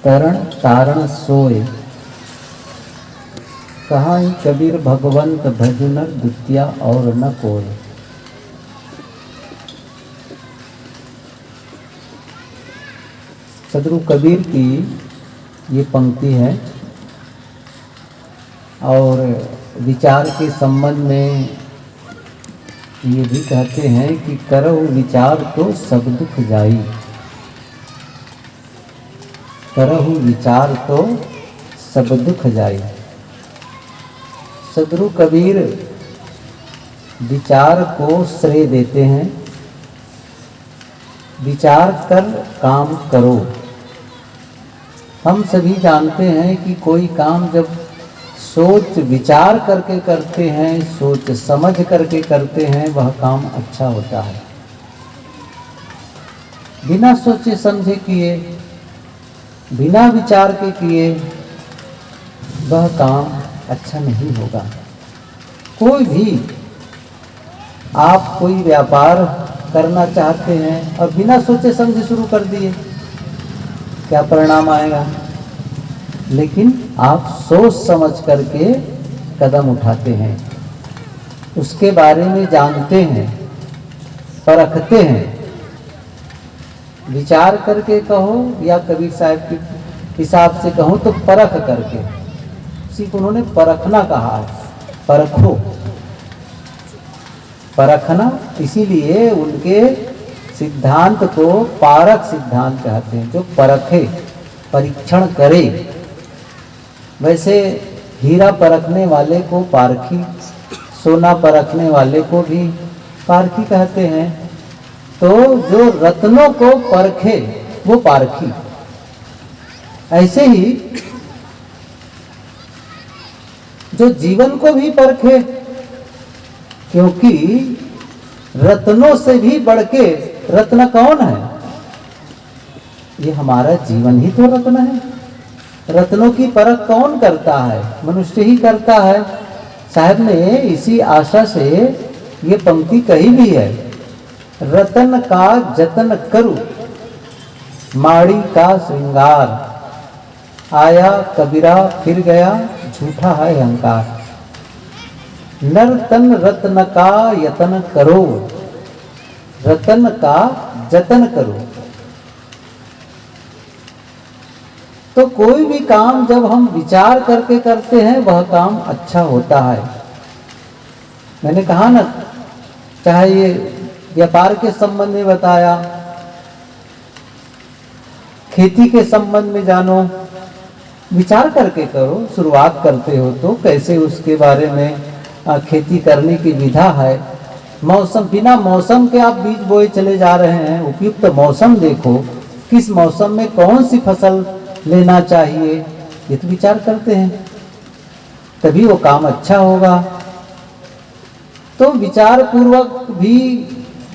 तरण तारण सोए, कहाँ कबीर भगवंत भजनर द्वितीया और न कोय। सदगुरु कबीर की ये पंक्ति है और विचार के संबंध में ये भी कहते हैं कि करहु विचार तो सब दुख जाई। करहु विचार तो सब दुख जाई। सदगुरु कबीर विचार को श्रेय देते हैं। विचार कर काम करो। हम सभी जानते हैं कि कोई काम जब सोच विचार करके करते हैं, सोच समझ करके करते हैं, वह काम अच्छा होता है। बिना सोचे समझे किए, बिना विचार के किए, वह काम अच्छा नहीं होगा। कोई भी आप कोई व्यापार करना चाहते हैं और बिना सोचे समझे शुरू कर दिए, क्या परिणाम आएगा? लेकिन आप सोच समझ करके कदम उठाते हैं, उसके बारे में जानते हैं, परखते हैं। विचार करके कहो या कबीर साहब के हिसाब से कहो तो परख करके, उसी को उन्होंने परखना कहा है। परखो, परखना, इसीलिए उनके सिद्धांत को पारख सिद्धांत कहते हैं, जो परखे, परीक्षण करे। वैसे हीरा परखने वाले को पारखी, सोना परखने वाले को भी पारखी कहते हैं। तो जो रत्नों को परखे वो पारखी। ऐसे ही जो जीवन को भी परखे, क्योंकि रत्नों से भी बढ़ के रत्न कौन है? ये हमारा जीवन ही तो रत्न है। रत्नों की परख कौन करता है? मनुष्य ही करता है। साहब ने इसी आशा से ये पंक्ति कही भी है, रतन का जतन करूं, माड़ी का श्रृंगार, आया कबीरा फिर गया, झूठा है अहंकार। नर तन रत्न का यतन करो, रतन का जतन करो। तो कोई भी काम जब हम विचार करके करते हैं, वह काम अच्छा होता है। मैंने कहा ना, चाहे ये व्यापार के संबंध में बताया, खेती के संबंध में जानो, विचार करके करो। शुरुआत करते हो तो कैसे उसके बारे में खेती करने की विधा है। मौसम, बिना मौसम के आप बीज बोए चले जा रहे हैं। उपयुक्त मौसम देखो, किस मौसम में कौन सी फसल लेना चाहिए, ये तो विचार करते हैं, तभी वो काम अच्छा होगा। तो विचार पूर्वक भी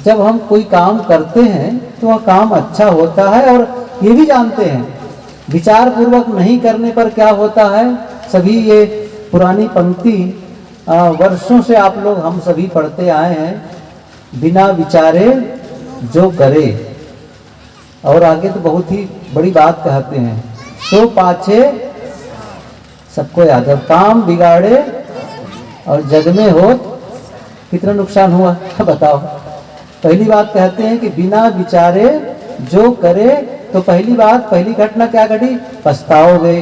जब हम कोई काम करते हैं तो वह काम अच्छा होता है। और ये भी जानते हैं विचार पूर्वक नहीं करने पर क्या होता है। सभी ये पुरानी पंक्ति वर्षों से आप लोग, हम सभी पढ़ते आए हैं, बिना विचारे जो करे। और आगे तो बहुत ही बड़ी बात कहते हैं, सो पाछे सबको याद है, काम बिगाड़े और जग में हो कितना नुकसान हुआ बताओ। पहली बात कहते हैं कि बिना विचारे जो करे, तो पहली बात, पहली घटना क्या घटी? पछताओगे।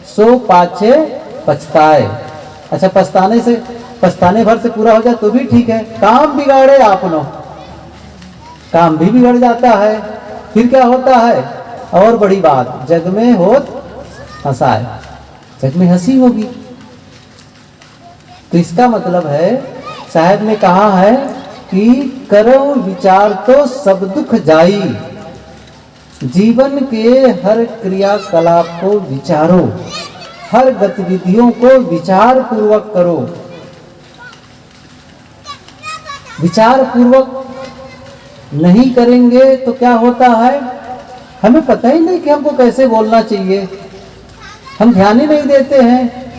सो पाछे पछताए। अच्छा, पछताने से, पछताने भर से पूरा हो जाए तो भी ठीक है। काम बिगाड़े आपनो, काम भी बिगड़ जाता है। फिर क्या होता है? और बड़ी बात, जग में होत हंसाए, जग में हंसी होगी। तो इसका मतलब है, साहब ने कहा है कि करो विचार तो सब दुख जाई। जीवन के हर क्रियाकलाप को विचारो, हर गतिविधियों को विचार पूर्वक करो। विचार पूर्वक नहीं करेंगे तो क्या होता है? हमें पता ही नहीं कि हमको कैसे बोलना चाहिए। हम ध्यान ही नहीं देते हैं,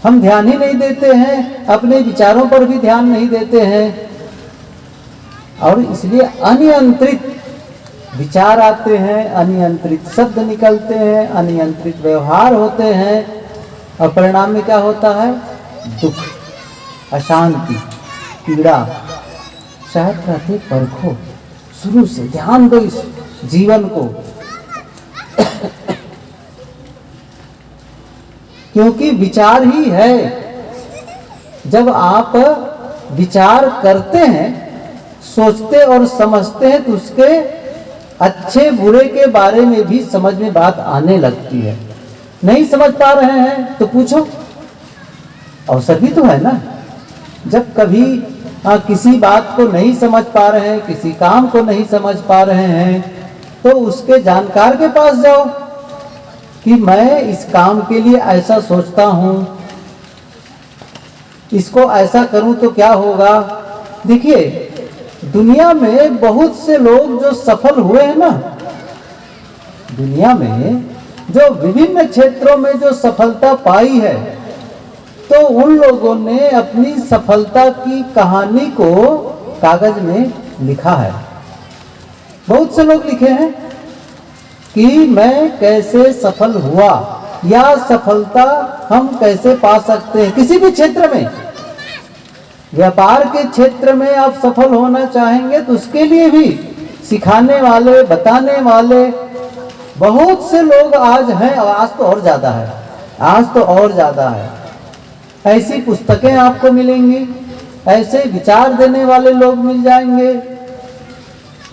हम ध्यान ही नहीं देते हैं, अपने विचारों पर भी ध्यान नहीं देते हैं। और इसलिए अनियंत्रित विचार आते हैं, अनियंत्रित शब्द निकलते हैं, अनियंत्रित व्यवहार होते हैं, और परिणाम में क्या होता है? दुख, अशांति, पीड़ा। शायद कहते परखो, शुरू से ध्यान दो इस जीवन को, क्योंकि विचार ही है। जब आप विचार करते हैं, सोचते और समझते हैं, तो उसके अच्छे बुरे के बारे में भी समझ में बात आने लगती है। नहीं समझ पा रहे हैं तो पूछो, अवसर भी तो है ना। जब कभी किसी बात को नहीं समझ पा रहे हैं, किसी काम को नहीं समझ पा रहे हैं, तो उसके जानकार के पास जाओ कि मैं इस काम के लिए ऐसा सोचता हूं, इसको ऐसा करूं तो क्या होगा। देखिए, दुनिया में बहुत से लोग जो सफल हुए हैं ना, दुनिया में जो विभिन्न क्षेत्रों में जो सफलता पाई है, तो उन लोगों ने अपनी सफलता की कहानी को कागज में लिखा है। बहुत से लोग लिखे हैं कि मैं कैसे सफल हुआ, या सफलता हम कैसे पा सकते हैं किसी भी क्षेत्र में। व्यापार के क्षेत्र में आप सफल होना चाहेंगे तो उसके लिए भी सिखाने वाले, बताने वाले बहुत से लोग आज हैं, और आज तो और ज्यादा है, आज तो और ज्यादा है। ऐसी पुस्तकें आपको मिलेंगी, ऐसे विचार देने वाले लोग मिल जाएंगे।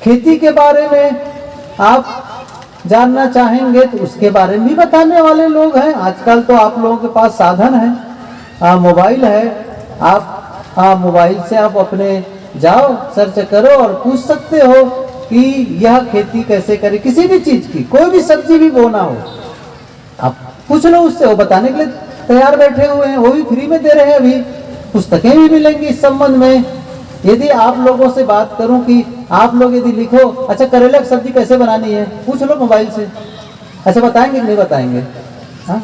खेती के बारे में आप जानना चाहेंगे तो उसके बारे में भी बताने वाले लोग हैं। आजकल तो आप लोगों के पास साधन है, मोबाइल है, आप मोबाइल से आप अपने जाओ, सर्च करो और पूछ सकते हो कि यह खेती कैसे करें, किसी भी चीज की, कोई भी सब्जी भी बोना हो, आप पूछ लो उससे, वो बताने के लिए तैयार बैठे हुए हैं। वो भी फ्री में दे रहे हैं। अभी पुस्तकें भी मिलेंगी इस संबंध में। यदि आप लोगों से बात करूं कि आप लोग यदि लिखो, अच्छा करेला की सब्जी कैसे बनानी है, पूछ लो मोबाइल से, अच्छा बताएंगे कि नहीं बताएंगे। हाँ,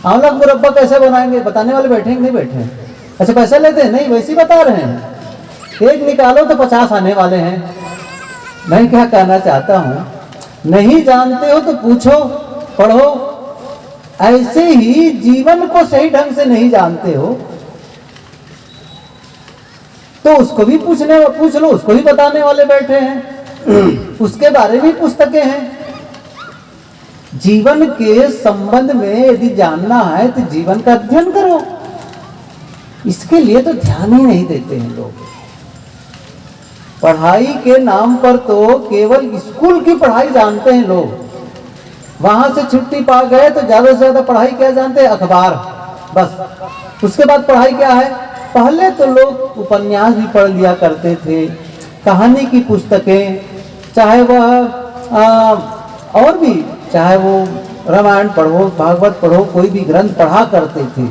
आंवला का मुरब्बा कैसे बनाएंगे, बताने वाले बैठे नहीं बैठे। अच्छा पैसा लेते हैं, नहीं वैसे ही बता रहे हैं। एक निकालो तो 50 आने वाले हैं। मैं क्या कहना चाहता हूं, नहीं जानते हो तो पूछो, पढ़ो। ऐसे ही जीवन को सही ढंग से नहीं जानते हो तो उसको भी पूछ लो, उसको भी बताने वाले बैठे हैं, उसके बारे में पुस्तकें हैं। जीवन के संबंध में यदि जानना है तो जीवन का अध्ययन करो। इसके लिए तो ध्यान ही नहीं देते हैं लोग। पढ़ाई के नाम पर तो केवल स्कूल की पढ़ाई जानते हैं लोग। वहां से छुट्टी पा गए तो ज्यादा से ज्यादा पढ़ाई क्या जानते हैं, अखबार, बस। उसके बाद पढ़ाई क्या है, पहले तो लोग उपन्यास भी पढ़ लिया करते थे, कहानी की पुस्तकें, चाहे वह और भी, चाहे वो रामायण पढ़ो, भागवत पढ़ो, कोई भी ग्रंथ पढ़ा करते थे।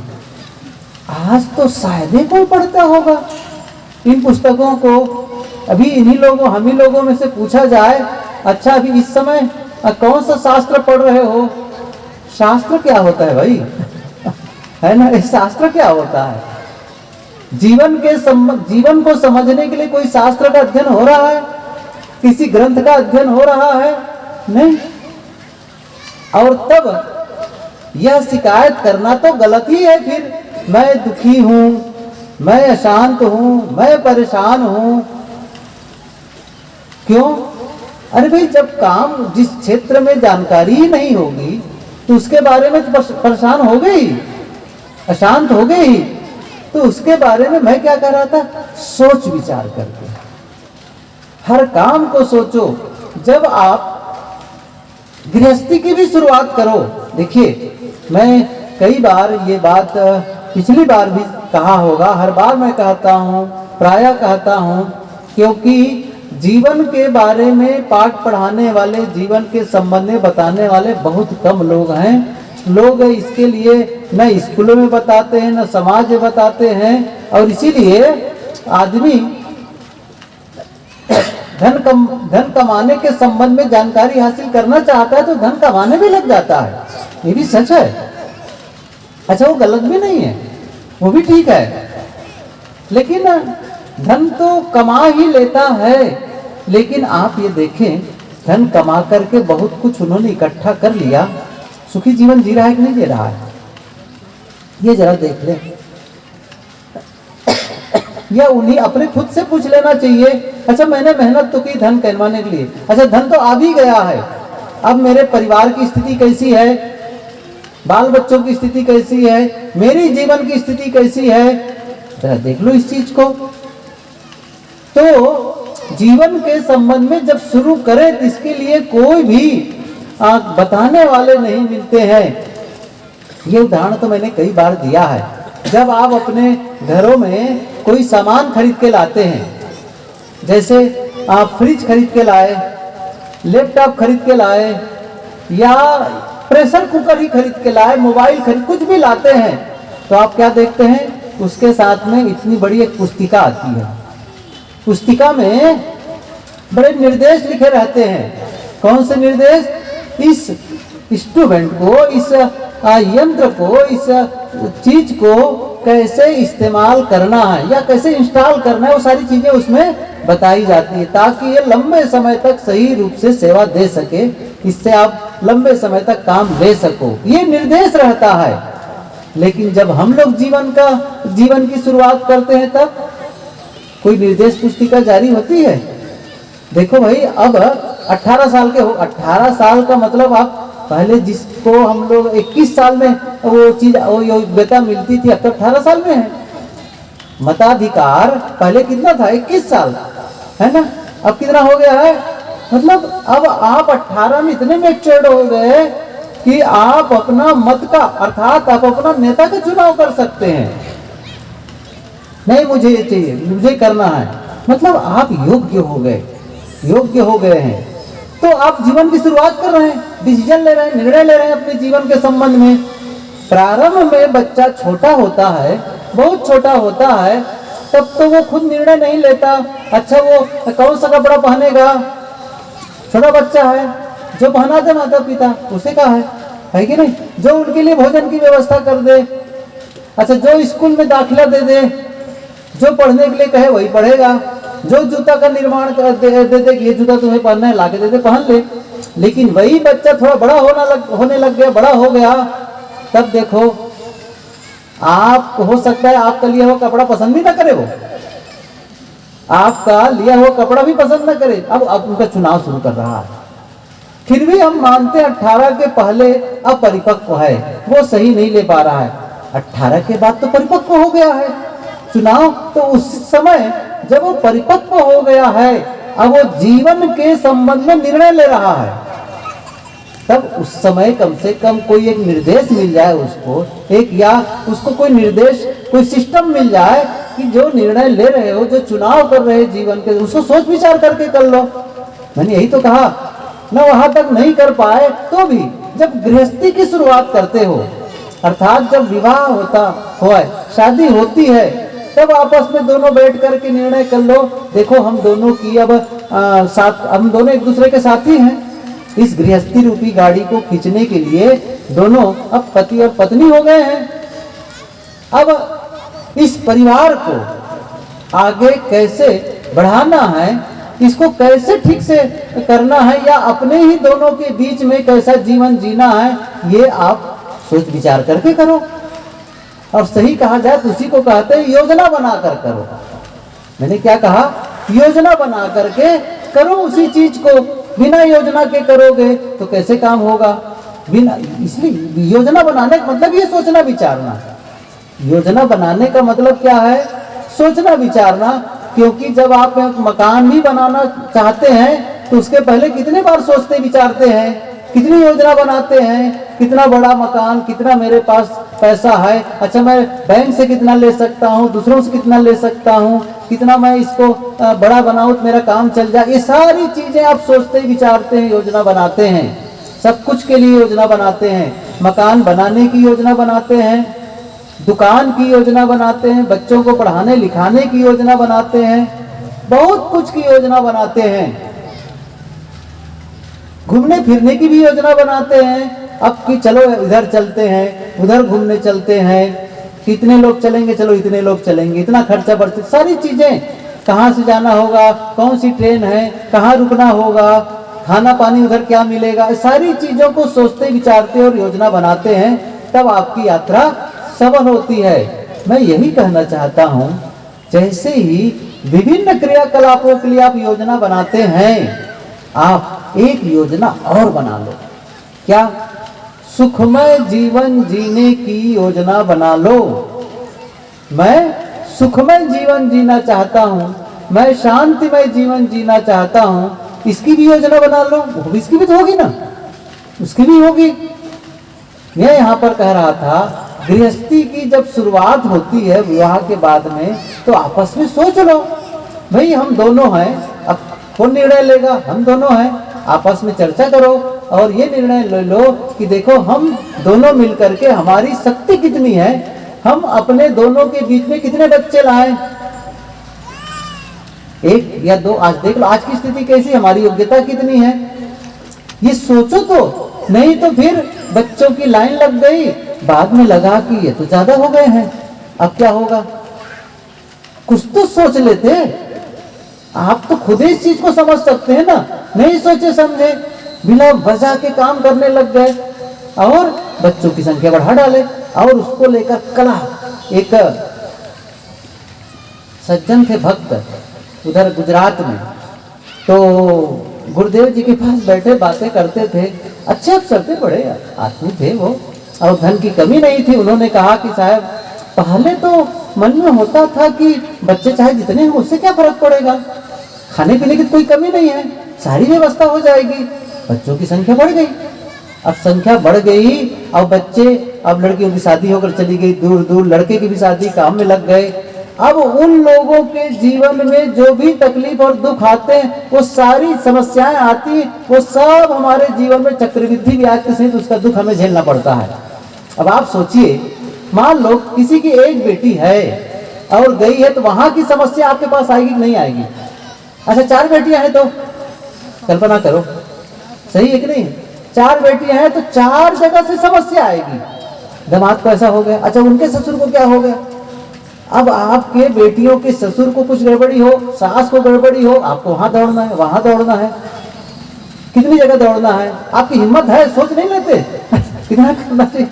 आज तो शायद ही कोई पढ़ता होगा इन पुस्तकों को। अभी इन्हीं लोगों, हम ही लोगों में से पूछा जाए, अच्छा अभी इस समय कौन सा शास्त्र पढ़ रहे हो? शास्त्र क्या होता है भाई? है ना, शास्त्र क्या होता है? जीवन को समझने के लिए कोई शास्त्र का अध्ययन हो रहा है, किसी ग्रंथ का अध्ययन हो रहा है? नहीं। और तब यह शिकायत करना तो गलत ही है। फिर मैं दुखी हूं, मैं अशांत हूं, मैं परेशान हूं, क्यों? अरे भाई, जब काम, जिस क्षेत्र में जानकारी ही नहीं होगी तो उसके बारे में तो परेशान हो गई, अशांत हो गई। तो उसके बारे में मैं क्या कर रहा था, सोच विचार करके हर काम को सोचो। जब आप गृहस्थी की भी शुरुआत करो, देखिए मैं कई बार ये बात पिछली बार भी कहा होगा, हर बार मैं कहता हूँ, प्रायः कहता हूँ, क्योंकि जीवन के बारे में पाठ पढ़ाने वाले, जीवन के संबंध में बताने वाले बहुत कम लोग हैं। लोग इसके लिए न स्कूलों में बताते हैं, न समाज में बताते हैं, और इसीलिए आदमी धन कमाने के संबंध में जानकारी हासिल करना चाहता है तो धन कमाने भी लग जाता है। ये भी सच है। अच्छा, वो गलत भी नहीं है, वो भी ठीक है। लेकिन धन तो कमा ही लेता है, लेकिन आप ये देखें धन कमा करके बहुत कुछ उन्होंने इकट्ठा कर लिया, सुखी जीवन जी रहा है कि नहीं जी रहा है, ये जरा देख ले। या उन्हीं अपने खुद से पूछ लेना चाहिए, अच्छा मैंने मेहनत तो की धन कमाने के लिए, अच्छा धन तो आ भी गया है, अब मेरे परिवार की स्थिति कैसी है, बाल बच्चों की स्थिति कैसी है, मेरी जीवन की स्थिति कैसी है, जरा देख लो इस चीज को। तो जीवन के संबंध में जब शुरू करें तो इसके लिए कोई भी बताने वाले नहीं मिलते हैं। ये उदाहरण तो मैंने कई बार दिया है। जब आप अपने घरों में कोई सामान खरीद के लाते हैं, जैसे आप फ्रिज खरीद के लाए, लैपटॉप खरीद के लाए, या प्रेशर कुकर ही खरीद के लाए, मोबाइल खरीद, कुछ भी लाते हैं, तो आप क्या देखते हैं, उसके साथ में इतनी बड़ी एक पुस्तिका आती है। पुस्तिका में बड़े निर्देश लिखे रहते हैं। कौन से निर्देश? इस इंस्ट्रूमेंट को, इस यंत्र को, इस चीज को कैसे इस्तेमाल करना है या कैसे इंस्टॉल करना है, वो सारी चीजें उसमें बताई जाती है, ताकि ये लंबे समय तक सही रूप से सेवा दे सके, इससे आप लंबे समय तक काम ले सको, ये निर्देश रहता है। लेकिन जब हम लोग जीवन की शुरुआत करते हैं, तब कोई निर्देश पुस्तिका जारी होती है? देखो भाई, अब 18 साल के हो, 18 साल का मतलब आप पहले जिसको हम लोग 21 साल में वो चीज वो योग्यता मिलती थी, अब तो 18 साल में है। मताधिकार पहले कितना था? 21 साल, है ना? अब कितना हो गया है? मतलब अब आप 18 में इतने मैच्योर्ड हो गए कि आप अपना मत का, अर्थात आप अपना नेता का चुनाव कर सकते हैं। नहीं मुझे ये चाहिए, मुझे करना है, मतलब आप योग्य हो गए हैं। तो आप जीवन की शुरुआत कर रहे हैं, डिसीजन ले रहे हैं, निर्णय ले रहे हैं अपने जीवन के संबंध में। प्रारंभ में बच्चा छोटा होता है, बहुत छोटा होता है, तब तो वो खुद निर्णय नहीं लेता। अच्छा वो कौन सा कपड़ा पहनेगा, छोटा बच्चा है, जो पहनाते माता पिता उसे का है कि नहीं? जो उनके लिए भोजन की व्यवस्था कर दे, अच्छा जो स्कूल में दाखिला दे दे, जो पढ़ने के लिए कहे वही पढ़ेगा, जो जूता का निर्माण कर दे दे कि ये जूता तुम्हें पहनना है, लाके दे दे, पहन ले। लेकिन वही बच्चा थोड़ा बड़ा होने लग गया, बड़ा हो गया, तब देखो आप हो सकता है आपका लिया हुआ कपड़ा पसंद भी ना करे, वो आपका लिया हुआ कपड़ा भी पसंद ना करे। अब उनका चुनाव शुरू कर रहा है, फिर भी हम मानते हैं 18 के पहले अपरिपक्व है, वो सही नहीं ले पा रहा है। 18 के बाद तो परिपक्व हो गया है चुनाव, तो उस समय जब वो परिपक्व हो गया है, अब वो जीवन के संबंध में निर्णय ले रहा है, तब उस समय कम से कम कोई एक निर्देश मिल जाए उसको, एक या उसको कोई निर्देश, कोई सिस्टम मिल जाए कि जो निर्णय ले रहे हो, जो चुनाव कर रहे हो जीवन के, उसको सोच विचार करके कर लो। मैंने यही तो कहा ना, वहां तक नहीं कर पाए तो भी जब गृहस्थी की शुरुआत करते हो, अर्थात जब विवाह होता हो, शादी होती है, तब आपस में दोनों बैठ करके निर्णय कर लो, देखो हम दोनों की अब साथ, हम दोनों एक दूसरे के साथी हैं, इस गृहस्थी रूपी गाड़ी को खींचने के लिए दोनों अब पति और पत्नी हो गए हैं। अब इस परिवार को आगे कैसे बढ़ाना है, इसको कैसे ठीक से करना है, या अपने ही दोनों के बीच में कैसा जीवन जीना है, ये आप सोच विचार करके करो। और सही कहा जाए तो उसी को कहते हैं योजना बनाकर करो। मैंने क्या कहा? योजना बना करके करो उसी चीज को। बिना योजना के करोगे तो कैसे काम होगा? बिना, इसलिए योजना बनाने का मतलब ये सोचना विचारना। योजना बनाने का मतलब क्या है? सोचना विचारना। क्योंकि जब आप एक मकान भी बनाना चाहते हैं तो उसके पहले कितने बार सोचते विचारते हैं, कितनी योजना बनाते हैं, कितना बड़ा मकान, कितना मेरे पास पैसा है, अच्छा मैं बैंक से कितना ले सकता हूँ, दूसरों से कितना ले सकता हूँ, कितना मैं इसको बड़ा बनाऊँ तो मेरा काम चल जाए। ये सारी चीजें आप सोचते विचारते हैं, योजना बनाते हैं। सब कुछ के लिए योजना बनाते हैं। मकान बनाने की योजना बनाते हैं, दुकान की योजना बनाते हैं, बच्चों को पढ़ाने लिखाने की योजना बनाते हैं, बहुत कुछ की योजना बनाते हैं। घूमने फिरने की भी योजना बनाते हैं। अब कि चलो इधर चलते हैं, उधर घूमने चलते हैं, कितने लोग चलेंगे, चलो इतने लोग चलेंगे, इतना खर्चा बढ़ते, सारी चीजें, कहाँ से जाना होगा, कौन सी ट्रेन है, कहाँ रुकना होगा, खाना पानी उधर क्या मिलेगा, सारी चीजों को सोचते विचारते और योजना बनाते हैं, तब आपकी यात्रा सफल होती है। मैं यही कहना चाहता हूँ, जैसे ही विभिन्न क्रियाकलापों के लिए आप योजना बनाते हैं, आप एक योजना और बना लो। क्या? सुखमय जीवन जीने की योजना बना लो। मैं सुखमय जीवन जीना चाहता हूँ, मैं शांतिमय जीवन जीना चाहता हूँ, इसकी भी योजना बना लो। वो भी, इसकी भी तो होगी ना, उसकी भी होगी। मैं यहाँ पर कह रहा था, गृहस्थी की जब शुरुआत होती है विवाह के बाद में, तो आपस में सोच लो, भाई हम दोनों हैं, अब कौन निर्णय लेगा? हम दोनों हैं, आपस में चर्चा करो और ये निर्णय ले लो कि देखो हम दोनों मिलकर के, हमारी शक्ति कितनी है, हम अपने दोनों के बीच में कितने बच्चे लाएं, एक या दो। आज देख लो आज की स्थिति कैसी, हमारी योग्यता कितनी है, ये सोचो तो। नहीं तो फिर बच्चों की लाइन लग गई, बाद में लगा कि ये तो ज्यादा हो गए हैं, अब क्या होगा? कुछ तो सोच लेते। आप तो खुद इस चीज को समझ सकते हैं ना, नहीं सोचे समझे बिना वजह के काम करने लग गए और बच्चों की संख्या बढ़ा डाले। और उसको लेकर कला, एक सज्जन थे भक्त उधर गुजरात में, तो गुरुदेव जी के पास बैठे बातें करते थे, अच्छे अफसर थे, बड़े आदमी थे वो, और धन की कमी नहीं थी। उन्होंने कहा कि साहब, पहले तो मन में होता था कि बच्चे चाहे जितने हो उससे क्या फर्क पड़ेगा, खाने पीने की कोई कमी नहीं है, सारी व्यवस्था हो जाएगी। बच्चों की संख्या बढ़ गई, अब संख्या बढ़ गई, अब बच्चे, अब लड़कियों की शादी होकर चली गई दूर दूर, लड़के की भी शादी काम में लग गए। अब उन लोगों के जीवन में जो भी तकलीफ और दुख आते हैं, वो सारी समस्याएं आती, वो सब हमारे जीवन में चक्रवृद्धि ब्याज के सहित उसका दुख हमें झेलना पड़ता है। अब आप सोचिए, मान लो किसी की एक बेटी है और गई है, तो वहां की समस्या आपके पास आएगी कि नहीं आएगी? अच्छा, 4 बेटियां हैं तो कल्पना करो, सही है कि नहीं? 4 बेटियां हैं तो 4 जगह से समस्या आएगी। दामाद को ऐसा हो गया, अच्छा उनके ससुर को क्या हो गया, अब आपके बेटियों के ससुर को कुछ गड़बड़ी हो, सास को गड़बड़ी हो, आपको वहां दौड़ना है, वहां दौड़ना है, कितनी जगह दौड़ना है। आपकी हिम्मत है, सोच नहीं लेते कितना करना चाहिए।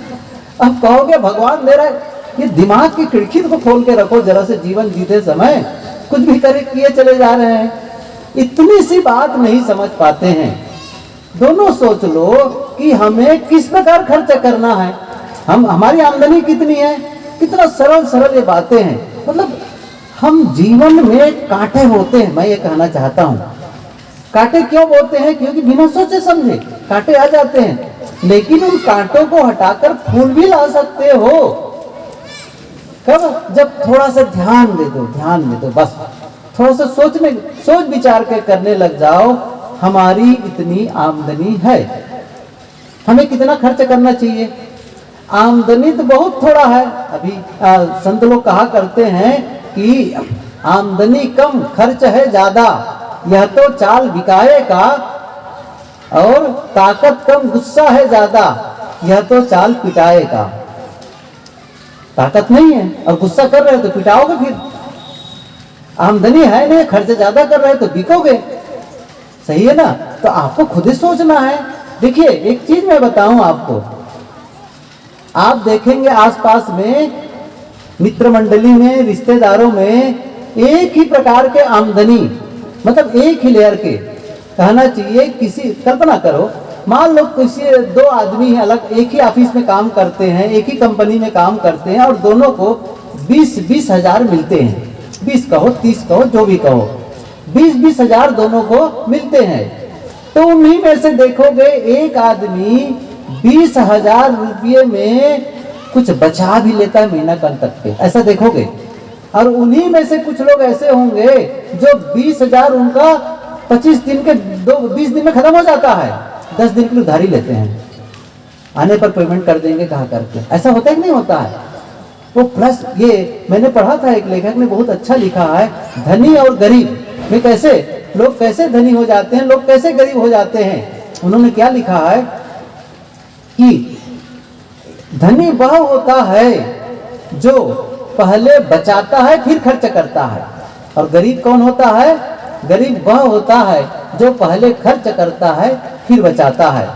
अब कहोगे भगवान दे रहा है, ये दिमाग की खिड़की को खोल के रखो जरा से, जीवन जीते समय कुछ भी करे किए चले जा रहे हैं, इतनी सी बात नहीं समझ पाते हैं। दोनों सोच लो कि हमें किस प्रकार खर्च करना है, हमारी आमदनी कितनी है, कितना सरल सरल ये बातें हैं। मतलब हम जीवन में कांटे होते हैं, मैं ये कहना चाहता हूँ। कांटे क्यों बोते हैं? क्योंकि बिना सोचे समझे कांटे आ जाते हैं, लेकिन उन कांटों को हटाकर फूल भी ला सकते हो। कब? जब थोड़ा सा ध्यान दे दो, बस थोड़ा सा सोच विचार के करने लग जाओ। हमारी इतनी आमदनी है, हमें कितना खर्च करना चाहिए? आमदनी तो बहुत थोड़ा है। अभी संत लोग कहा करते हैं कि आमदनी कम खर्च है ज्यादा, यह तो चाल बिकाए का, और ताकत कम गुस्सा है ज्यादा, यह तो चाल पिटाए का। ताकत नहीं है और गुस्सा कर रहे हो तो पिटाओगे, फिर आमदनी है नहीं, खर्च ज्यादा कर रहे हो तो बिकोगे, सही है ना? तो आपको खुद ही सोचना है। देखिए एक चीज मैं बताऊं आपको, आप देखेंगे आसपास में मित्र मंडली में, रिश्तेदारों में एक ही प्रकार के आमदनी, मतलब एक ही लेयर के, कहना चाहिए किसी, कल्पना करो, मान लो किसी 2 आदमी है अलग, एक ही ऑफिस में काम करते हैं, एक ही कंपनी में काम करते हैं, और दोनों को 20-20 हजार मिलते हैं। 20 कहो 30 कहो जो भी कहो, 20-20 हजार दोनों को मिलते हैं। तो उन्हीं में से देखोगे एक आदमी 20,000 रुपये में कुछ बचा भी लेता है महीना कल तक के, ऐसा देखोगे। और उन्हीं में से कुछ लोग ऐसे होंगे जो 20,000 उनका 25 दिन के 20 दिन में खत्म हो जाता है, 10 दिन के लिए उधारी लेते हैं, आने पर पेमेंट कर देंगे कहा करके। ऐसा होता है कि नहीं होता है? वो प्लस ये मैंने पढ़ा था, एक लेखक ने बहुत अच्छा लिखा है, धनी और गरीब में कैसे लोग कैसे धनी हो जाते हैं, लोग कैसे गरीब हो जाते हैं। उन्होंने क्या लिखा है कि धनी वह होता है जो पहले बचाता है फिर खर्च करता है, और गरीब कौन होता है? गरीब वह होता है जो पहले खर्च करता है फिर बचाता है।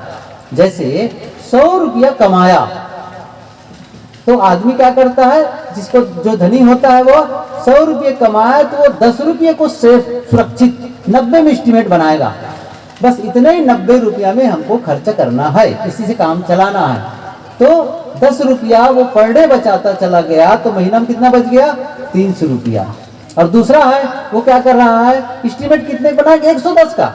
जैसे 100 रुपया कमाया तो आदमी क्या करता है, जिसको जो धनी होता है वो 100 रुपये कमाया तो वो 10 रुपये को सेफ सुरक्षित 90 में एस्टिमेट बनाएगा। बस इतने ही 90 रुपया में हमको खर्च करना है, इसी से काम चलाना है। तो 10 रुपया वो पर डे बचाता चला गया तो महीना में कितना बच गया, 300 रुपया। और दूसरा है वो क्या कर रहा है, एस्टिमेट कितने बनाएगा, 110 का।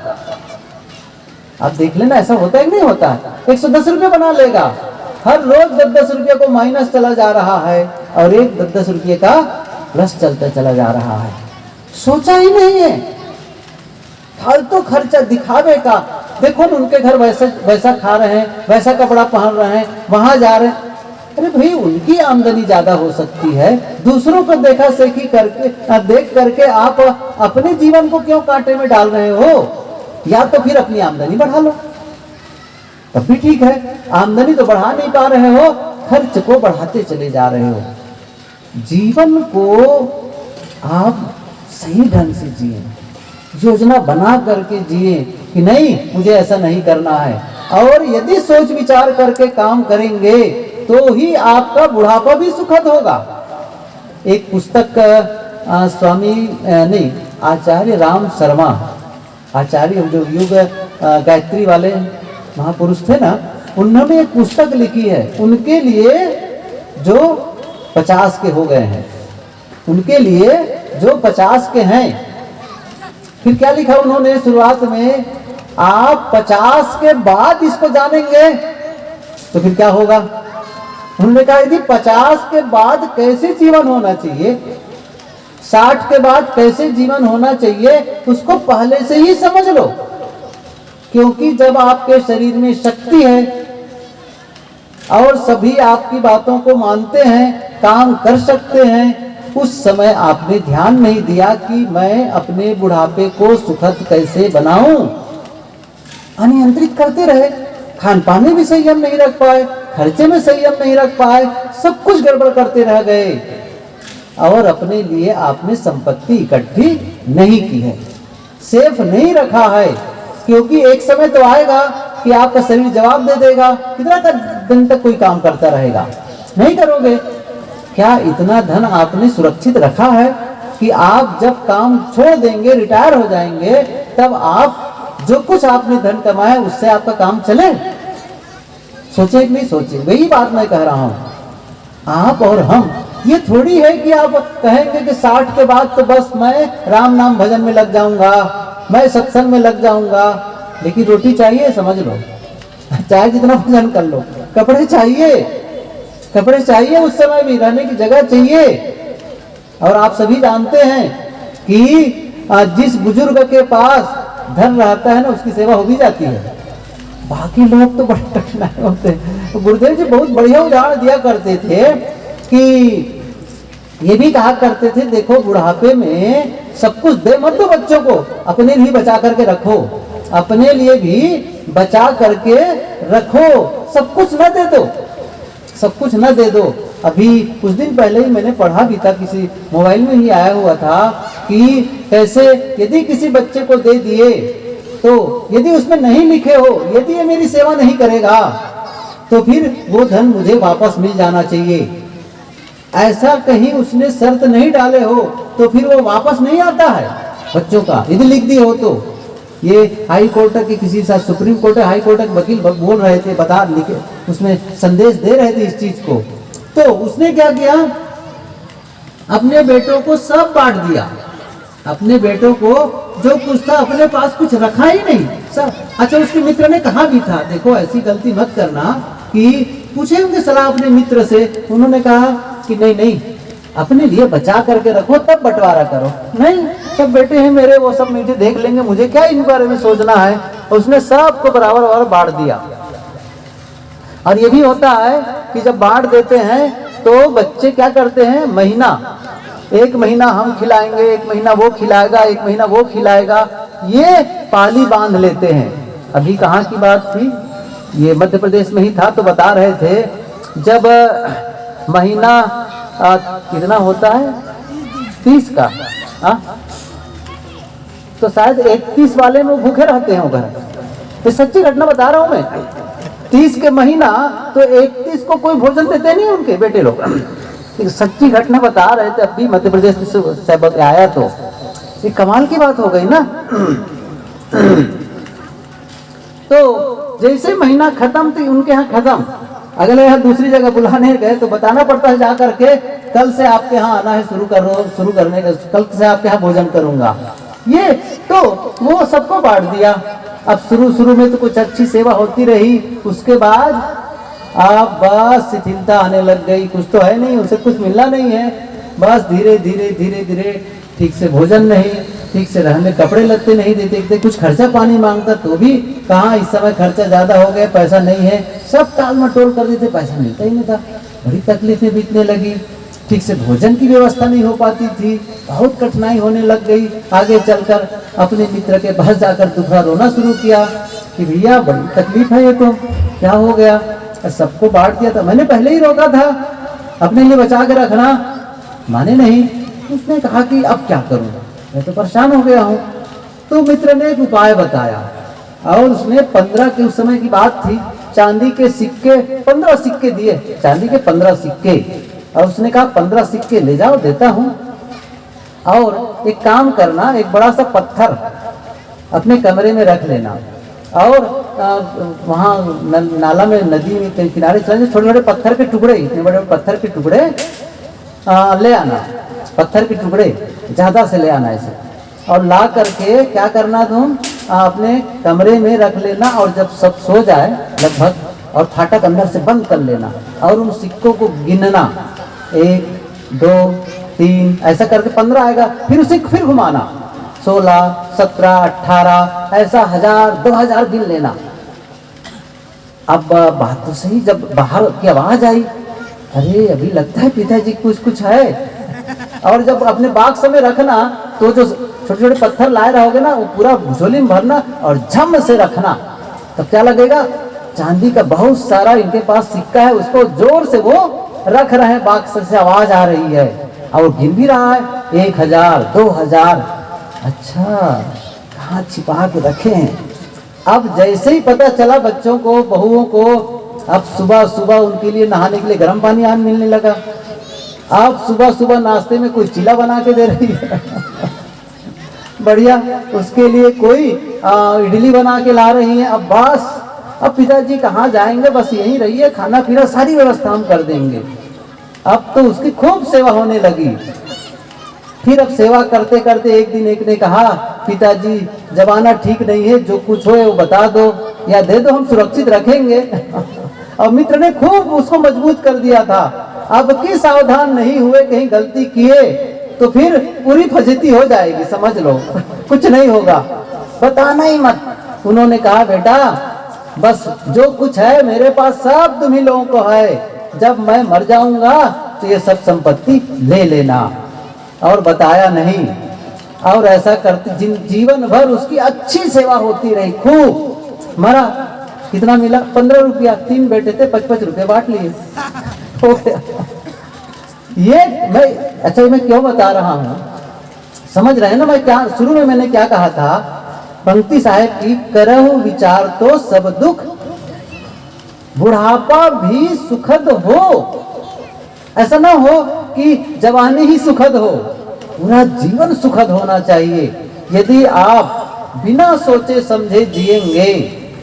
आप देख लेना ऐसा होता है कि नहीं होता है, 110 रुपये बना लेगा। हर रोज 10-10 रुपये को माइनस चला जा रहा है और एक 10-10 रुपये का प्लस चलता चला जा रहा है। सोचा ही नहीं है, फालतू खर्चा दिखावे का। देखो न उनके घर वैसा खा रहे हैं, वैसा कपड़ा पहन रहे हैं, वहां जा रहे हैं। अरे भाई उनकी आमदनी ज्यादा हो सकती है, दूसरों को देखा सेखी करके देख करके आप अपने जीवन को क्यों कांटे में डाल रहे हो? या तो फिर अपनी आमदनी बढ़ा लो, तब भी ठीक है। आमदनी तो बढ़ा नहीं पा रहे हो, खर्च को बढ़ाते चले जा रहे हो। जीवन को आप सही ढंग से जिए, योजना बना करके जिए कि नहीं मुझे ऐसा नहीं करना है। और यदि सोच विचार करके काम करेंगे तो ही आपका बुढ़ापा भी सुखद होगा। एक पुस्तक स्वामी नहीं आचार्य राम शर्मा, आचार्य जो युग गायत्री वाले महापुरुष थे ना, उन्होंने एक पुस्तक लिखी है उनके लिए जो 50 के हो गए हैं, उनके लिए जो 50 के हैं। फिर क्या लिखा उन्होंने शुरुआत में, आप 50 के बाद इसको जानेंगे तो फिर क्या होगा। उन्होंने कहा यदि 50 के बाद कैसे जीवन होना चाहिए, 60 के बाद कैसे जीवन होना चाहिए, उसको पहले से ही समझ लो। क्योंकि जब आपके शरीर में शक्ति है और सभी आपकी बातों को मानते हैं, काम कर सकते हैं, उस समय आपने ध्यान नहीं दिया कि मैं अपने बुढ़ापे को सुखद कैसे बनाऊं। अनियंत्रित करते रहे, खान पान में भी संयम नहीं रख पाए, खर्चे में संयम नहीं रख पाए, सब कुछ गड़बड़ करते रह गए और अपने लिए आपने संपत्ति इकट्ठी नहीं की है, सेफ नहीं रखा है। क्योंकि एक समय तो आएगा कि आपका शरीर जवाब दे देगा। कितना दिन तक कोई काम करता रहेगा, नहीं करोगे। क्या इतना धन आपने सुरक्षित रखा है कि आप जब काम छोड़ देंगे, रिटायर हो जाएंगे, तब आप जो कुछ आपने धन कमाया उससे आपका काम चले? सोचे कि नहीं सोचे? वही बात मैं कह रहा हूं। आप और हम, ये थोड़ी है कि आप कहेंगे कि 60 के बाद तो बस मैं राम नाम भजन में लग जाऊंगा, मैं सत्संग में लग जाऊंगा। लेकिन रोटी चाहिए, समझ लो, चाहे जितना भजन कर लो, कपड़े चाहिए, उस समय भी रहने की जगह चाहिए। और आप सभी जानते हैं कि जिस बुजुर्ग के पास धन रहता है ना, उसकी सेवा हो भी जाती है। बाकी लोग तो बड़े कठिनाई होते हैं। तो गुरुदेव जी बहुत बढ़िया उदाहरण दिया करते थे कि ये भी कहा करते थे, देखो बुढ़ापे में सब कुछ दे मत दो बच्चों को, अपने लिए बचा करके रखो, अपने लिए भी बचा करके रखो, सब कुछ न दे दो, सब कुछ न दे दो। अभी कुछ दिन पहले ही मैंने पढ़ा भी था, किसी मोबाइल में ही आया हुआ था कि कैसे यदि किसी बच्चे को दे दिए तो यदि उसमें नहीं लिखे हो, यदि ये मेरी सेवा नहीं करेगा तो फिर वो धन मुझे वापस मिल जाना चाहिए। ऐसा कहीं उसने शर्त नहीं डाले हो तो फिर वो वापस नहीं आता है बच्चों का, यदि लिख दिए हो तो। ये हाई कोर्ट के किसी साथ, सुप्रीम कोर्ट हाई कोर्ट के वकील बोल रहे थे, बता लिखे उसमें संदेश दे रहे थे इस चीज को। तो उसने क्या किया, अपने बेटों को सब बांट दिया, अपने बेटों को जो कुछ था अपने पास कुछ रखा ही नहीं सब। अच्छा, उसके मित्र ने कहा भी था, देखो ऐसी गलती मत करना, कि पूछे उनके सलाह अपने मित्र से, उन्होंने कहा कि नहीं नहीं अपने लिए बचा करके रखो तब बंटवारा करो। नहीं, सब बेटे हैं मेरे, वो सब मीठे देख लेंगे, मुझे क्या इन बारे में सोचना है। उसने सबको बराबर बराबर बांट दिया। और ये भी होता है कि जब बांट देते हैं तो बच्चे क्या करते हैं, महीना, एक महीना हम खिलाएंगे, एक महीना वो खिलाएगा, एक महीना वो खिलाएगा, ये पाली बांध लेते हैं। अभी कहाँ की बात थी, ये मध्य प्रदेश में ही था, तो बता रहे थे जब महीना कितना होता है, 30 का, तो शायद 31 वाले में भूखे रहते हैं घर। तो सच्ची घटना बता रहा हूं मैं। 30 के महीना तो 31 को कोई भोजन देते नहीं उनके बेटे लोग। सच्ची घटना बता रहे थे। अभी मध्य प्रदेश से आया तो ये कमाल की बात हो गई ना। तो जैसे महीना खत्म थी उनके यहाँ खत्म, अगले यहाँ दूसरी जगह बुलाने गए तो बताना पड़ता है जा करके कल से आपके यहाँ आना है, शुरू करने का, कल से आपके यहाँ भोजन करूंगा। ये तो वो सबको बांट दिया। अब शुरू में तो कुछ अच्छी सेवा होती रही, उसके बाद अब बस शिथिलता आने लग गई। कुछ तो है नहीं, उसे कुछ मिलना नहीं है। बस धीरे धीरे ठीक से भोजन नहीं, ठीक से रहने कपड़े लगते नहीं देते, कुछ खर्चा पानी मांगता तो भी कहाँ, इस समय खर्चा ज्यादा हो गया, पैसा नहीं है, सब टाल मटोल कर देते, पैसा मिलता ही नहीं था। बड़ी तकलीफें बीतने लगी। ठीक से भोजन की व्यवस्था नहीं हो पाती थी, बहुत कठिनाई होने लग गई। आगे चलकर अपने मित्र के पास जाकर दुखड़ा रोना शुरू किया कि भैया बड़ी तकलीफ है, ये तो क्या हो गया। सबको बांट दिया था, मैंने पहले ही रोका था अपने लिए बचा के रखना, माने नहीं। उसने कहा कि अब क्या करूं, मैं तो परेशान हो गया हूं। तो मित्र ने एक उपाय बताया और उसने 15 के, उस समय की बात थी, चांदी के सिक्के 15 सिक्के दिए, चांदी के 15 सिक्के। और उसने कहा 15 सिक्के ले जाओ, देता हूं, और एक काम करना, एक बड़ा सा पत्थर अपने कमरे में रख लेना और वहाँ नाला में, नदी में किनारे चले, छोटे छोटे पत्थर के टुकड़े, इतने बड़े पत्थर के टुकड़े ले आना, पत्थर के टुकड़े ज्यादा से ले आना ऐसे, और ला करके क्या करना, तुम अपने कमरे में रख लेना और जब सब सो जाए लगभग, और फाटक अंदर से बंद कर लेना और उन सिक्कों को गिनना, 1 2 3 ऐसा करके 15 आएगा, फिर उसे फिर घुमाना, 16 17 18 ऐसा 1000 2000 गिन लेना। अब बात तो सही, जब बाहर की आवाज आई, अरे अभी लगता है पिताजी कुछ है। और जब अपने बाक्स में रखना तो जो छोटे छोटे पत्थर लाए रहोगे ना, वो पूरा झोली में भरना और झम से रखना, तब क्या लगेगा, चांदी का बहुत सारा इनके पास सिक्का है, उसको जोर से वो रख रहे हैं, बाक्स से आवाज आ रही है और वो गिन भी रहा है, 1000 2000। अच्छा, कहाँ छिपा के रखे हैं। अब जैसे ही पता चला बच्चों को, बहुओं को, अब सुबह सुबह उनके लिए नहाने के लिए गर्म पानी आन मिलने लगा। अब सुबह सुबह नाश्ते में कोई चिला बना के दे रही है बढ़िया, उसके लिए कोई इडली बना के ला रही है। अब बस, अब पिताजी कहाँ जाएंगे, बस यहीं रहिए, खाना पीना सारी व्यवस्था हम कर देंगे। अब तो उसकी खूब सेवा होने लगी। फिर अब सेवा करते करते एक दिन एक ने कहा, पिताजी जमाना ठीक नहीं है, जो कुछ हो वो बता दो या दे दो, हम सुरक्षित रखेंगे और मित्र ने खूब उसको मजबूत कर दिया था। अब की सावधान नहीं हुए, कहीं गलती किए तो फिर पूरी फजीती हो जाएगी, समझ लो कुछ नहीं होगा, बताना ही मत। उन्होंने कहा, बेटा बस जो कुछ है मेरे पास सब तुम्ही लोगों को है, जब मैं मर जाऊंगा तो ये सब संपत्ति ले लेना। और बताया नहीं, और ऐसा करते जीवन भर उसकी अच्छी सेवा होती रही, खूब। मरा, कितना मिला, 15 रुपया, 3 बेटे थे, 55 रुपये बांट लिए हो गया। ये मैं क्यों बता रहा हूँ, समझ रहे हैं ना मैं क्या, शुरू में मैंने क्या कहा था, पंक्ति साहेब की, करहु विचार तो सब दुख, बुढ़ापा भी सुखद हो। ऐसा ना हो कि जवानी ही सुखद हो, पूरा जीवन सुखद होना चाहिए। यदि आप बिना सोचे समझे जिएंगे,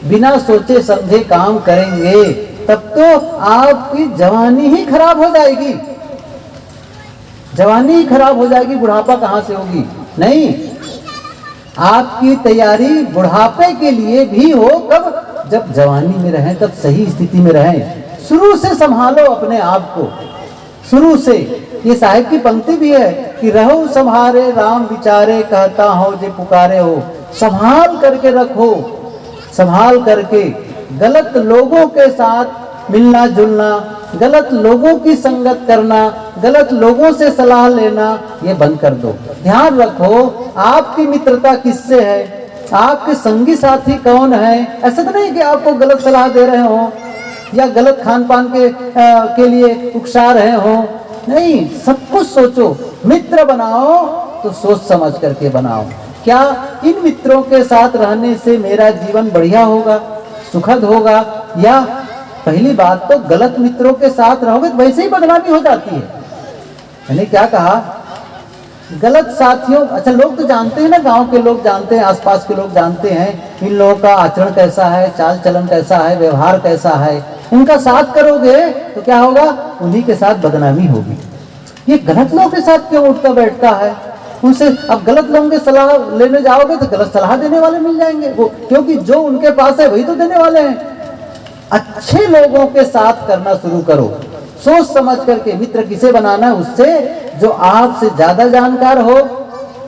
बिना सोचे समझे काम करेंगे, तब तो आपकी जवानी ही खराब हो जाएगी, जवानी ही खराब हो जाएगी, बुढ़ापा कहाँ से होगी। नहीं, आपकी तैयारी बुढ़ापे के लिए भी हो, कब, जब जवानी में रहें, तब सही स्थिति में रहें। शुरू से संभालो अपने आप को, शुरू से। ये साहिब की पंक्ति भी है कि रहो संभारे राम विचारे, कहता हो जे पुकारे हो। संभाल करके रखो, संभाल करके। गलत लोगों के साथ मिलना जुलना, गलत लोगों की संगत करना, गलत लोगों से सलाह लेना, ये बंद कर दो। ध्यान रखो आपकी मित्रता किससे है, आपके संगी साथी कौन है। ऐसा तो नहीं कि आपको गलत सलाह दे रहे हो या गलत खान पान के लिए उकसा रहे हो। नहीं, सब कुछ सोचो। मित्र बनाओ तो सोच समझ करके बनाओ। क्या इन मित्रों के साथ रहने से मेरा जीवन बढ़िया होगा, सुखद होगा, या पहली बात तो गलत मित्रों के साथ रहोगे तो वैसे ही बदनामी हो जाती है। मैंने क्या कहा, गलत साथियों, अच्छा लोग तो जानते हैं ना, गांव के लोग जानते हैं, आसपास के लोग जानते हैं इन लोगों का आचरण कैसा है, चाल चलन कैसा है, व्यवहार कैसा है। उनका साथ करोगे तो क्या होगा, उन्हीं के साथ बदनामी होगी। ये गलत लोगों के साथ क्यों उठता बैठता है, उनसे अब गलत लोगों की सलाह लेने जाओगे तो गलत सलाह देने वाले मिल जाएंगे वो, क्योंकि जो उनके पास है वही तो देने वाले हैं। अच्छे लोगों के साथ करना शुरू करो, सोच समझ करके। मित्र किसे बनाना है, उससे जो आपसे ज्यादा जानकार हो,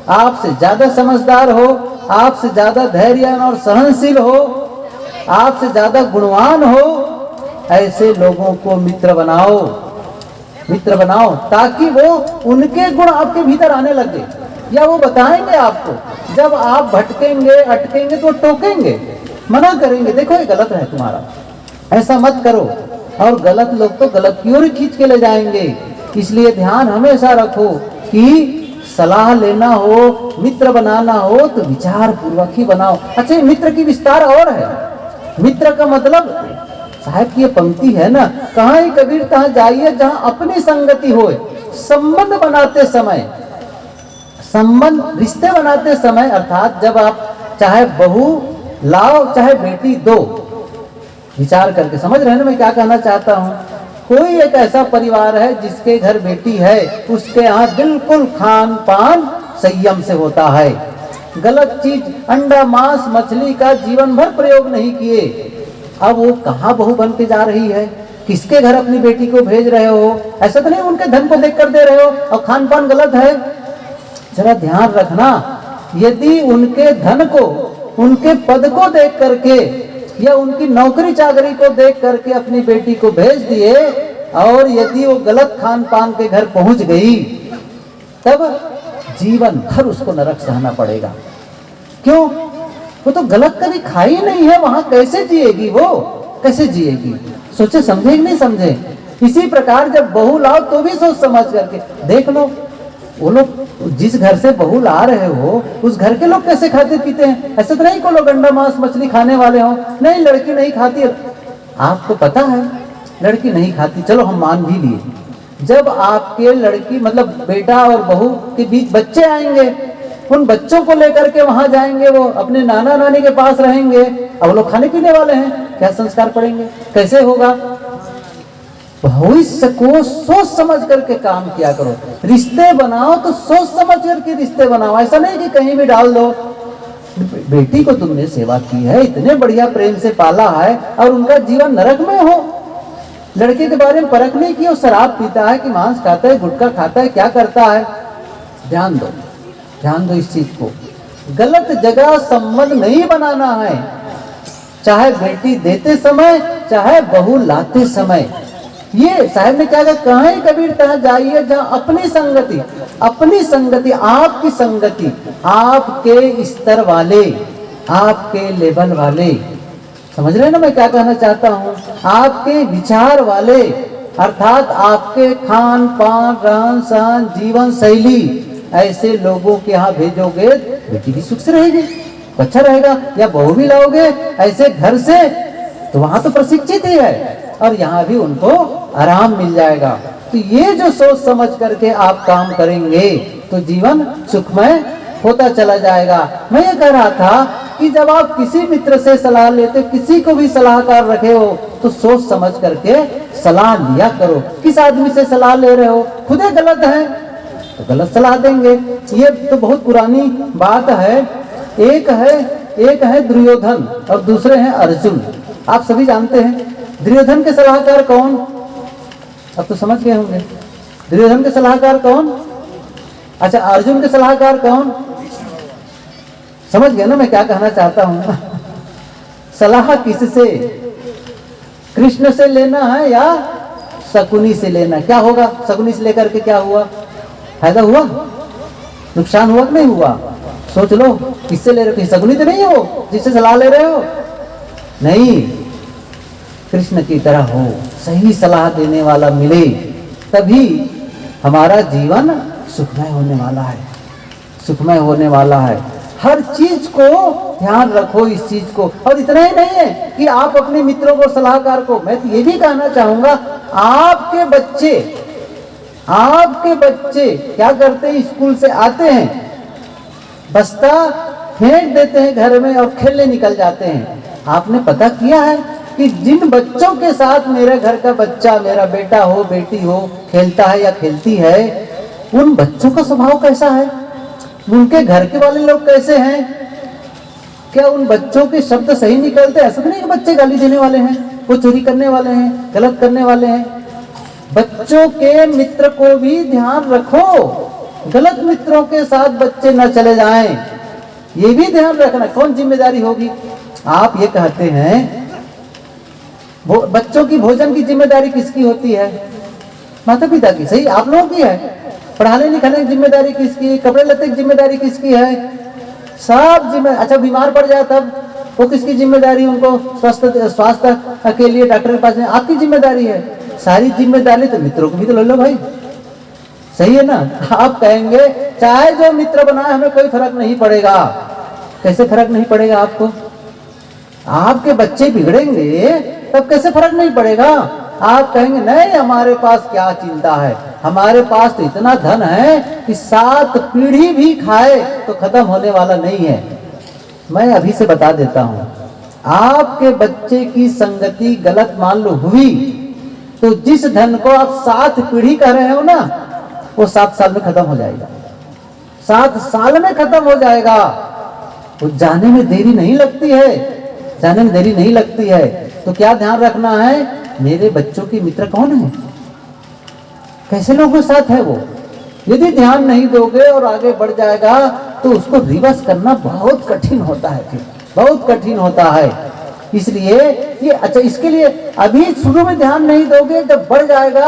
आपसे ज्यादा समझदार हो, आपसे ज्यादा धैर्यवान और सहनशील हो, आपसे ज्यादा गुणवान हो। ऐसे लोगों को मित्र बनाओ, मित्र बनाओ, ताकि वो उनके गुण आपके भीतर आने लगे, या वो बताएंगे आपको। जब आप भटकेंगे अटकेंगे तो टोकेंगे, मना करेंगे, देखो ये गलत है तुम्हारा, ऐसा मत करो। और गलत लोग तो गलत की ओर खींच के ले जाएंगे। इसलिए ध्यान हमेशा रखो कि सलाह लेना हो, मित्र बनाना हो तो विचार पूर्वक ही बनाओ। अच्छा, मित्र की विस्तार और है। मित्र का मतलब, साहब की ये पंक्ति है ना, कहाँ ही कबीर तहाँ जाइए जहाँ अपनी संगति हो। संबंध बनाते समय, संबंध रिश्ते बनाते समय, अर्थात जब आप चाहे बहू लाओ चाहे बेटी दो, विचार करके, समझ रहे हैं ना मैं क्या कहना चाहता हूँ। कोई एक ऐसा परिवार है जिसके घर बेटी है, उसके यहाँ बिल्कुल खान पान संयम से होता है, गलत चीज अंडा मांस मछली का जीवन भर प्रयोग नहीं किए। अब वो कहाँ बहू बन के जा रही है, किसके घर अपनी बेटी को भेज रहे हो? ऐसा तो नहीं उनके धन को देख कर दे रहे हो और खान पान गलत है। जरा ध्यान रखना, यदि उनके धन को, उनके पद को देख करके या उनकी नौकरी चाकरी को देख करके अपनी बेटी को भेज दिए, और यदि वो गलत खान पान के घर पहुंच गई, तब जीवन भर उसको नरक सहना पड़ेगा। क्यों? वो तो गलत कभी खाई नहीं है, वहां कैसे जिएगी वो, कैसे जिएगी? सोचे समझे कि नहीं समझे? इसी प्रकार जब बहू लाओ तो भी सोच समझ करके देख लो। वो लोग जिस घर से बहू ला रहे हो, उस घर के लोग कैसे खाते पीते हैं। ऐसा तो नहीं को लोग अंडा मांस मछली खाने वाले हो, नहीं लड़की नहीं खाती, आपको पता है लड़की नहीं खाती, चलो हम मान भी लिए। जब आपके लड़की मतलब बेटा और बहू के बीच बच्चे आएंगे, उन बच्चों को लेकर के वहां जाएंगे, वो अपने नाना नानी के पास रहेंगे, अब लोग खाने पीने वाले हैं, क्या संस्कार पड़ेंगे, कैसे होगा? भविष्य को सोच समझ करके काम किया करो। रिश्ते बनाओ तो सोच समझ करके रिश्ते बनाओ, ऐसा नहीं कि कहीं भी डाल दो। बेटी को तुमने सेवा की है, इतने बढ़िया प्रेम से पाला है, और उनका जीवन नरक में हो। लड़के के बारे में परख नहीं की, वो शराब पीता है कि मांस खाता है, गुटखा खाता है, क्या करता है। ध्यान दो, ध्यान दो इस चीज को। गलत जगह संबंध नहीं बनाना है, चाहे बेटी देते समय चाहे बहू लाते समय। ये साहब ने क्या कहा, कहीं कबीर तहाँ जाइए जहाँ अपनी संगति, अपनी संगति, आपकी संगति, आपके स्तर वाले, आपके लेवल वाले, समझ रहे हैं ना मैं क्या कहना चाहता हूँ, आपके विचार वाले, अर्थात आपके खान पान रहन सहन जीवन शैली, ऐसे लोगों के यहाँ भेजोगे, बेटी भी सुख से रहेगी, अच्छा रहेगा। या बहू भी लाओगे ऐसे घर से, तो वहां तो प्रशिक्षित ही है, और यहाँ भी उनको आराम मिल जाएगा। तो ये जो सोच समझ करके आप काम करेंगे तो जीवन सुखमय होता चला जाएगा। मैं ये कह रहा था कि जब आप किसी मित्र से सलाह लेते, किसी को भी सलाहकार रखे हो, तो सोच समझ करके सलाह लिया करो। किस आदमी से सलाह ले रहे हो, खुद ही गलत है तो गलत सलाह देंगे। ये तो बहुत पुरानी बात है। एक है दुर्योधन और दूसरे हैं अर्जुन, आप सभी जानते हैं। दुर्योधन के सलाहकार कौन, अब तो समझ गए होंगे। दुर्योधन के सलाहकार कौन? अच्छा, अर्जुन के सलाहकार कौन? समझ गए ना मैं क्या कहना चाहता हूं। सलाह किससे, कृष्ण से लेना है या शकुनी से लेना? क्या होगा शकुनी से लेकर के, क्या हुआ? फायदा हुआ, नुकसान हुआ कि नहीं हुआ? सोच लो, किससे ले रहे हो? शकुनी तो नहीं हो जिससे सलाह ले रहे हो, नहीं, कृष्ण की तरह हो, सही सलाह देने वाला मिले, तभी हमारा जीवन सुखमय होने वाला है, सुखमय होने वाला है। हर चीज को ध्यान रखो इस चीज को। और इतना ही नहीं है कि आप अपने मित्रों को, सलाहकार को, मैं तो ये भी कहना चाहूंगा, आपके बच्चे क्या करते हैं, स्कूल से आते हैं, बस्ता फेंक देते हैं घर में और खेलने निकल जाते हैं। आपने पता किया है कि जिन बच्चों के साथ मेरे घर का बच्चा, मेरा बेटा हो, बेटी हो, खेलता है या खेलती है, उन बच्चों का स्वभाव कैसा है, उनके घर के वाले लोग कैसे हैं, क्या उन बच्चों के शब्द सही निकलते? ऐसा नहीं कि बच्चे गाली देने वाले हैं, वो चोरी करने वाले हैं, गलत करने वाले हैं। बच्चों के मित्र को भी ध्यान रखो, गलत मित्रों के साथ बच्चे न चले जाएं, ये भी ध्यान रखना। कौन जिम्मेदारी होगी? आप ये कहते हैं बच्चों की भोजन की जिम्मेदारी किसकी होती है? माता पिता की। सही, आप लोगों की है। पढ़ाने लिखाने की जिम्मेदारी किसकी? कपड़े लत्ते की जिम्मेदारी किसकी है? सब जिम्मेदारी। अच्छा, बीमार पड़ जाए तब वो किसकी जिम्मेदारी? उनको स्वास्थ्य के लिए डॉक्टर के पास में आपकी जिम्मेदारी है। सारी जिम्मेदारी तो मित्रों को भी तो ले लो भाई, सही है ना? आप कहेंगे चाहे जो मित्र बनाए हमें कोई फर्क नहीं पड़ेगा। कैसे फर्क नहीं पड़ेगा आपको? आपके बच्चे बिगड़ेंगे तब कैसे फर्क नहीं पड़ेगा? आप कहेंगे नहीं, हमारे पास क्या चिंता है, हमारे पास तो इतना धन है कि 7 पीढ़ी भी खाए तो खत्म होने वाला नहीं है। मैं अभी से बता देता हूं, आपके बच्चे की संगति गलत मान लो हुई तो जिस धन को आप 7 पीढ़ी कह रहे हो ना, वो 7 साल में खत्म हो जाएगा। 7 साल में खत्म हो जाएगा। वो जाने में देरी नहीं लगती है, जाने में देरी नहीं लगती है। तो क्या ध्यान रखना है, मेरे बच्चों के मित्र कौन है, कैसे लोगों के साथ है वो। यदि ध्यान नहीं दोगे और आगे बढ़ जाएगा तो उसको रिवर्स करना बहुत कठिन होता है, फिर बहुत कठिन होता है। इसलिए ये अच्छा, इसके लिए अभी शुरू में ध्यान नहीं दोगे, जब बढ़ जाएगा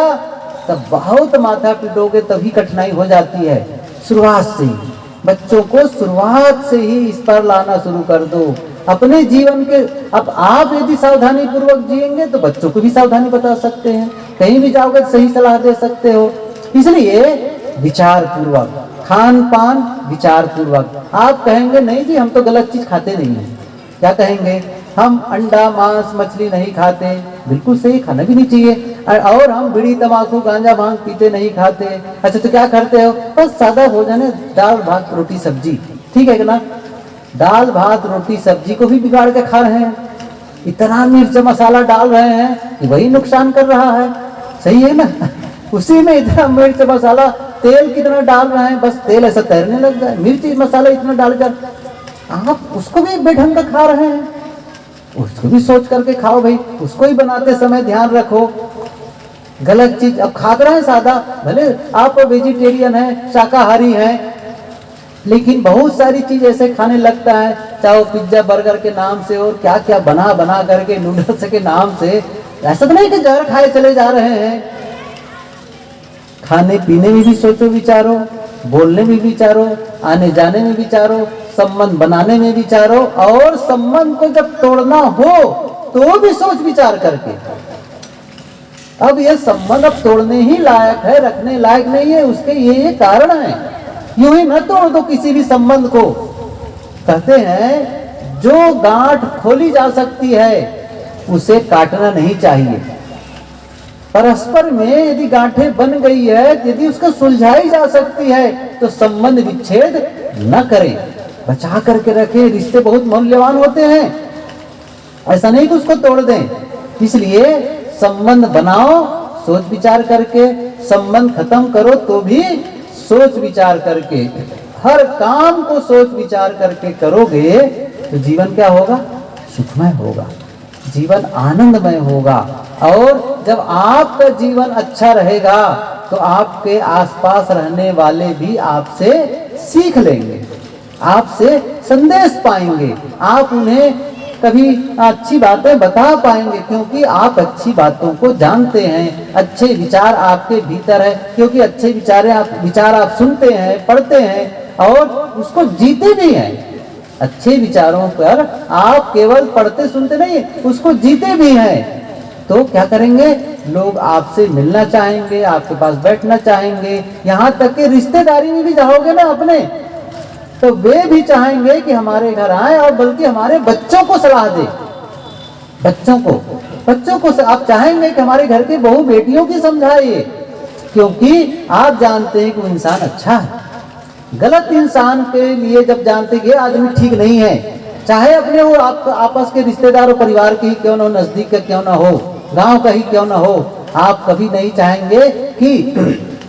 तब बहुत माथा पीटोगे, तभी कठिनाई हो जाती है। शुरुआत से ही बच्चों को शुरुआत से ही इस पर लाना शुरू कर दो अपने जीवन के। अब आप यदि सावधानी पूर्वक जिएंगे तो बच्चों को भी सावधानी बता सकते हैं, कहीं भी जाओगे सही सलाह दे सकते हो। इसलिए विचार पूर्वक खान पान, विचार पूर्वक। आप कहेंगे नहीं जी हम तो गलत चीज खाते नहीं हैं, क्या कहेंगे, हम अंडा मांस मछली नहीं खाते, बिल्कुल सही, खाना भी नहीं चाहिए। और हम बीड़ी तंबाकू गांजा भांग पीते नहीं खाते। अच्छा, तो क्या करते हो? बस सादा भोजन है, दाल भात रोटी सब्जी, ठीक है ना? दाल भात रोटी सब्जी को भी बिगाड़ के खा रहे हैं, इतना मिर्च मसाला डाल रहे हैं कि वही नुकसान कर रहा है, सही है ना? उसी में इतना मिर्च मसाला, तेल कितना डाल रहे हैं, बस तेल ऐसा तैरने लग जाए, मिर्च मसाला इतना डालकर आप उसको भी बेढंग का खा रहे हैं। उसको भी सोच करके खाओ भाई, उसको ही बनाते समय ध्यान रखो। गलत चीज अब खा रहे हैं सादा, भले आप वेजिटेरियन है, शाकाहारी हैं, लेकिन बहुत सारी चीज ऐसे खाने लगता है, चाहे पिज्जा बर्गर के नाम से और क्या क्या बना बना करके नूडल्स के नाम से। ऐसा तो नहीं कि जहर खाए चले जा रहे हैं। खाने पीने में भी सोचो विचारो, बोलने में विचारो, आने जाने में विचारो, संबंध बनाने में विचारो, और संबंध को जब तोड़ना हो तो भी सोच विचार करके। अब ये संबंध अब तोड़ने ही लायक है, रखने लायक नहीं है, उसके ये कारण है। यूं ही न तोड़ दो किसी भी संबंध को। कहते हैं जो गांठ खोली जा सकती है उसे काटना नहीं चाहिए। परस्पर में यदि गांठें बन गई है, यदि उसको सुलझाई जा सकती है तो संबंध विच्छेद न करें, बचा करके रखें। रिश्ते बहुत मूल्यवान होते हैं, ऐसा नहीं कि उसको तोड़ दें। इसलिए संबंध बनाओ सोच विचार करके, संबंध खत्म करो तो भी सोच विचार करके। हर काम को सोच विचार करके करोगे तो जीवन क्या होगा? सुखमय होगा, जीवन आनंदमय होगा। और जब आपका जीवन अच्छा रहेगा तो आपके आसपास रहने वाले भी आपसे सीख लेंगे, आपसे संदेश पाएंगे, आप उन्हें कभी अच्छी बातें बता पाएंगे, क्योंकि आप अच्छी बातों को जानते हैं, अच्छे विचार आपके भीतर है, क्योंकि अच्छे विचार आप सुनते हैं, पढ़ते हैं और उसको जीते भी हैं। अच्छे विचारों पर आप केवल पढ़ते सुनते नहीं, उसको जीते भी हैं। तो क्या करेंगे? लोग आपसे मिलना चाहेंगे, आपके पास बैठना चाहेंगे, यहाँ तक कि रिश्तेदारी में भी जाओगे ना अपने, तो वे भी चाहेंगे कि हमारे घर आए और बल्कि हमारे बच्चों को सलाह दे। बच्चों को आप चाहेंगे कि हमारे घर के बहू बेटियों की समझाइए, क्योंकि आप जानते हैं कि वो इंसान अच्छा है। गलत इंसान के लिए जब जानते कि ये आदमी ठीक नहीं है, चाहे अपने वो आपस के रिश्तेदार और परिवार के ही क्यों ना हो, नजदीक का क्यों ना हो, गांव का ही क्यों ना हो, आप कभी नहीं चाहेंगे कि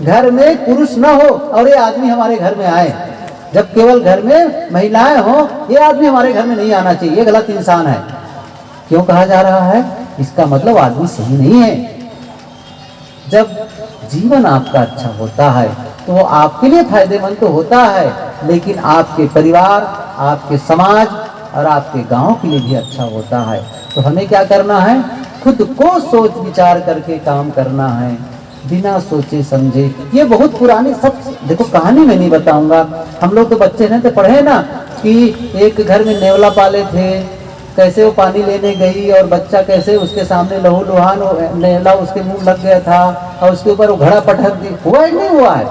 घर में पुरुष ना हो और ये आदमी हमारे घर में आए। जब केवल घर में महिलाएं हो, ये आदमी हमारे घर में नहीं आना चाहिए, ये गलत इंसान है। क्यों कहा जा रहा है? इसका मतलब आदमी सही नहीं है। जब जीवन आपका अच्छा होता है तो वो आपके लिए फायदेमंद तो होता है, लेकिन आपके परिवार, आपके समाज और आपके गांव के लिए भी अच्छा होता है। तो हमें क्या करना है? खुद को सोच विचार करके काम करना है, बिना सोचे समझे। ये बहुत पुरानी सब देखो, कहानी मैं नहीं बताऊंगा। हम लोग तो बच्चे हैं तो पढ़े ना कि एक घर में नेवला पाले थे, कैसे वो पानी लेने गई और बच्चा कैसे उसके सामने लहू लुहान नेवला उसके मुंह लग गया था और उसके ऊपर वो घड़ा पटक दी। हुआ है नहीं हुआ है?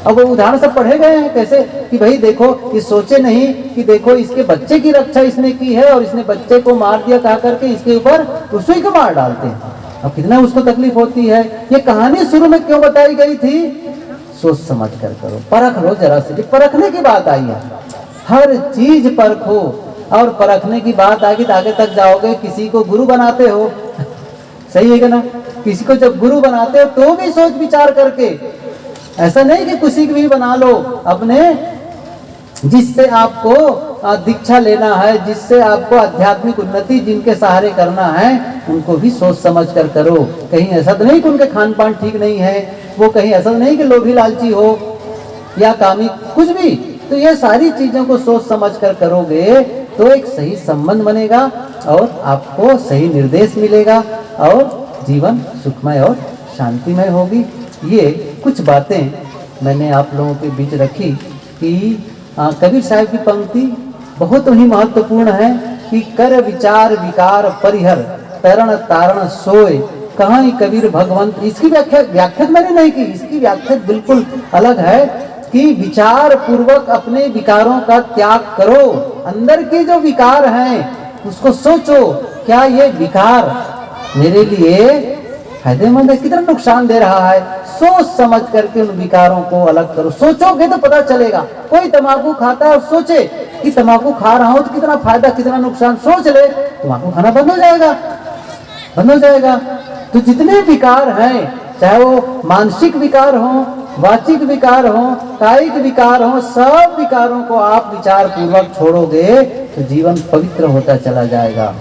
अब वो उदाहरण सब पढ़े गए हैं कैसे कि भाई देखो, ये सोचे नहीं कि देखो इसके बच्चे की रक्षा इसने की है और इसने बच्चे को मार दिया कहा करके इसके ऊपर उसी को मार डालते हैं। अब कितना उसको तकलीफ होती है। ये कहानी शुरू में क्यों बताई गई थी? सोच समझ कर करो, परख लो जरा से। परखने की बात आई है, हर चीज परखो। और परखने की बात आगे तो आगे तक जाओगे। किसी को गुरु बनाते हो, सही है क्या ना? किसी को जब गुरु बनाते हो तो भी सोच विचार करके, ऐसा नहीं कि किसी को भी बना लो अपने, जिससे आपको दीक्षा लेना है, जिससे आपको आध्यात्मिक उन्नति जिनके सहारे करना है, उनको भी सोच समझ कर करो। कहीं ऐसा तो नहीं कि उनके खान पान ठीक नहीं है, वो कहीं ऐसा नहीं कि लोभी लालची हो या कामी, कुछ भी। तो ये सारी चीजों को सोच समझ कर करोगे तो एक सही संबंध बनेगा और आपको सही निर्देश मिलेगा और जीवन सुखमय और शांतिमय होगी। ये कुछ बातें मैंने आप लोगों के बीच रखी कि कबीर साहब की पंक्ति बहुत ही महत्वपूर्ण है कि कर विचार विकार परिहर तरण तारण सोए कहाँ कबीर भगवंत। इसकी व्याख्या मैंने नहीं की, इसकी व्याख्या बिल्कुल अलग है कि विचार पूर्वक अपने विकारों का त्याग करो। अंदर के जो विकार हैं उसको सोचो, क्या ये विकार मेरे लिए फायदेमंद है, कितना नुकसान दे रहा है। सोच समझ करके उन विकारों को अलग करो। सोचोगे तो पता चलेगा। कोई तंबाकू खाता है और सोचे कि तंबाकू खा रहा हूं तो कितना फायदा कितना नुकसान, सोच ले, तंबाकू खाना बंद हो जाएगा, बंद हो जाएगा। तो जितने विकार हैं, चाहे वो मानसिक विकार हो, वाचिक विकार हो, कायिक विकार हो, सब विकारों को आप विचार पूर्वक छोड़ोगे तो जीवन पवित्र होता चला जाएगा।